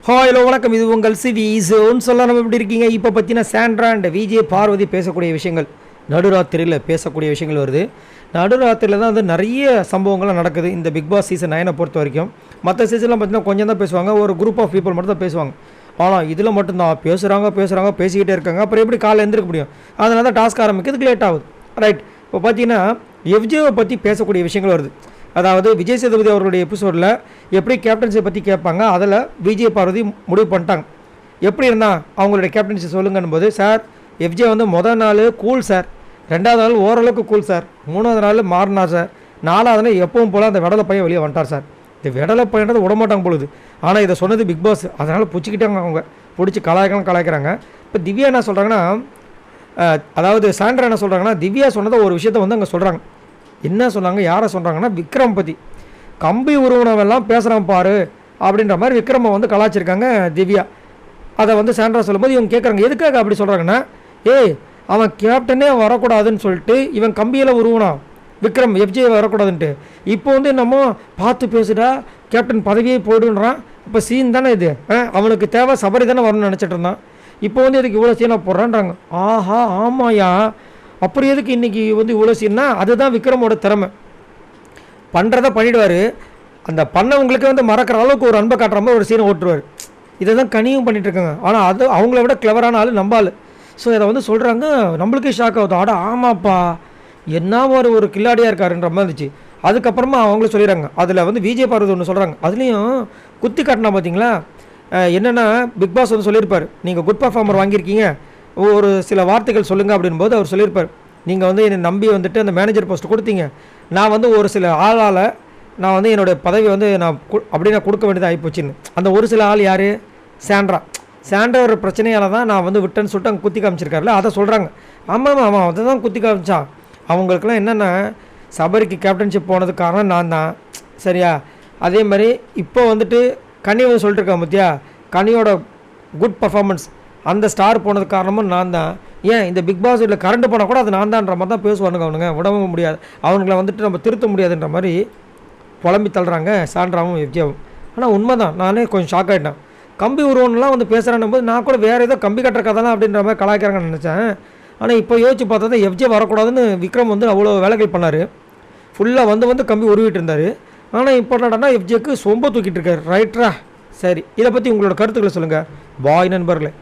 Hello வணக்கம். இது உங்கள் சிவி ஜோன். சொல்ல நம்ம எப்படி இருக்கீங்க? இப்போ பார்த்தீங்கன்னா சாண்ட்ரா அண்ட் விஜய் பார்வதி பேசக்கூடிய விஷயங்கள், நடுராத்திரியில் பேசக்கூடிய விஷயங்கள் வருது. நடுராத்திரியில் தான் வந்து நிறைய சம்பவங்கள்லாம் நடக்குது இந்த பிக் பாஸ் சீசன் 9 பொறுத்த வரைக்கும். மற்ற சீசன்லாம் பார்த்தீங்கன்னா கொஞ்சம் தான் பேசுவாங்க, ஒரு குரூப் ஆஃப் பீப்புள் மட்டும் தான் பேசுவாங்க. ஆனால் இதில் மட்டும்தான் பேசுகிறாங்க பேசிக்கிட்டே இருக்காங்க. அப்புறம் எப்படி காலைல எழுந்திருக்க முடியும்? அதனால தான் டாஸ்க் ஆரம்பிக்கிறதுக்கு லேட் ஆகுது. ரைட். இப்போ பார்த்தீங்கன்னா எஃப்ஜேவை பற்றி பேசக்கூடிய விஷயங்கள் வருது. அதாவது விஜய் சேதுபதி அவர்களுடைய எபிசோடில் எப்படி கேப்டன்சியை பற்றி கேட்பாங்க, அதில் விஜய் பார்வதி முடிவு பண்ணிட்டாங்க. எப்படி இருந்தால் அவங்களுடைய கேப்டன்சி சொல்லுங்கன்னு போது, சார் எஃப்ஜே வந்து முதல் நாள் கூல் சார், ரெண்டாவது நாள் ஓரளவுக்கு கூல் சார், மூணாவது நாள் மாறினார் சார், நாலாவது நாள் எப்பவும் போல் அந்த விடலை பையன் வெளியே வந்துட்டார் சார். இந்த விடலை பையன்றது விடமாட்டாங்க பொழுது. ஆனால் இதை சொன்னது பிக் பாஸ், அதனால் பிடிச்சிக்கிட்டாங்க. அவங்க பிடிச்சி கலாய்க்கிறாங்க. இப்போ திவ்யா என்ன சொல்கிறாங்கன்னா, அதாவது சாண்ட்ரா என்ன சொல்கிறாங்கன்னா, திவ்யா சொன்னதை ஒரு விஷயத்த வந்து அங்கே சொல்கிறாங்க. என்ன சொன்னாங்க, யாரை சொல்கிறாங்கன்னா, விக்ரம் பற்றி. கம்பி உருவனவெல்லாம் பேசுகிறான் பாரு அப்படின்ற மாதிரி விக்ரமை வந்து கலாச்சிருக்காங்க திவ்யா. அதை வந்து சாண்ட்ரா சொல்லும்போது இவங்க கேட்குறாங்க, எதுக்காக அப்படி சொல்கிறாங்கன்னா, அவன் கேப்டனே வரக்கூடாதுன்னு சொல்லிட்டு இவன் கம்பியில் உருவனான் விக்ரம், எஃப்ஜே வரக்கூடாதுன்ட்டு. இப்போ வந்து என்னமோ பார்த்து பேசுடா, கேப்டன் பதவியே போய்டுன்றான். இப்போ சீன் தானே இது, அவனுக்கு தேவை சபரி தானே வரணும்னு நினச்சிட்டு இருந்தான். இப்போ வந்து இதுக்கு இவ்வளோ சீனாக போடுறான்றாங்க. ஆஹா ஆமாயா, அப்படி எதுக்கு இன்றைக்கி வந்து இவ்வளோ சீன்னா? அதுதான் விக்ரமோட திறமை. பண்ணுறதை பண்ணிவிடுவார். அந்த பண்ணவங்களுக்கு வந்து மறக்கிற அளவுக்கு ஒரு அன்பை காட்டுற மாதிரி ஒரு சீனை ஓட்டுருவார். இதை தான் கனியும் பண்ணிகிட்ருக்காங்க. ஆனால் அது அவங்கள விட கிளவரான ஆள் நம்பாள். ஸோ இதை வந்து சொல்கிறாங்க, நம்மளுக்கே ஷாக் ஆகுது. ஆமாப்பா, என்ன ஒரு கில்லாடியாக இருக்காருன்ற மாதிரி இருந்துச்சு. அதுக்கப்புறமா அவங்களும் சொல்லிடுறாங்க. அதில் வந்து விஜய் பார்வதி ஒன்று சொல்கிறாங்க, அதுலேயும் குத்தி காட்டினா பார்த்தீங்களா. என்னென்னா பிக் பாஸ் வந்து சொல்லியிருப்பார், நீங்கள் குட் பர்ஃபார்மர் வாங்கியிருக்கீங்க, ஒரு சில வார்த்தைகள் சொல்லுங்கள் அப்படின்போது அவர் சொல்லியிருப்பார், நீங்கள் வந்து என்னை நம்பி வந்துட்டு அந்த மேனேஜர் போஸ்ட் கொடுத்தீங்க, நான் வந்து ஒரு சில ஆளால் நான் வந்து என்னோடய பதவி வந்து நான் அப்படியே நான் கொடுக்க வேண்டியது ஆகிப்போச்சுன்னு. அந்த ஒரு சில ஆள் யார்? சாண்ட்ரா ஒரு பிரச்சனையால் தான் நான் வந்து விட்டேன்னு சொல்லிட்டு அங்கே குத்தி காமிச்சிருக்காருல, அதை சொல்கிறாங்க. ஆமாம் அதை தான் குத்தி காமிச்சான். அவங்களுக்குலாம் என்னென்னா, சபரிக்கு கேப்டன்ஷிப் போனதுக்கு காரணம் நான் தான், சரியா? அதே மாதிரி இப்போ வந்துட்டு கனி வந்து சொல்லிட்டு இருக்கான் பத்தியா, கனியோட குட் பர்ஃபார்மன்ஸ், அந்த ஸ்டார் போனதுக்கு காரணமும் நான் தான். ஏன் இந்த பிக் பாஸ் இல்லை கரண்ட் போனால் கூட அது நான் தான்ன்ற மாதிரி தான் பேசுவானுங்க அவனுங்க. விடவும் முடியாது, அவனுங்களை வந்துட்டு நம்ம திருத்த முடியாதுன்ற மாதிரி புலம்பி தள்ளுறாங்க சாண்ட்ராவும் எஃப்ஜேவும். ஆனால் உண்மை தான், நானே கொஞ்சம் ஷாக் ஆகிட்டேன். கம்பி உருவம்லாம் வந்து பேசுகிறான் போது நான் கூட வேறு ஏதோ கம்பி கட்டுற கதைலாம் அப்படின்ற மாதிரி கலாய்க்கிறாங்கன்னு நினச்சேன். ஆனால் இப்போ யோசிச்சு பார்த்தா தான் எஃப்ஜே வரக்கூடாதுன்னு விக்ரம் வந்து அவ்வளோ வேலைகள் பண்ணார். ஃபுல்லாக வந்து கம்பி உருவிட்டு இருந்தார். ஆனால் இப்போ என்னடான்னா எஃப்ஜேக்கு சொம்ப தூக்கிட்டு இருக்காரு. ரைட்ரா? சரி, இதை பற்றி உங்களோட கருத்துக்களை சொல்லுங்கள் பாய் நண்பர்களே.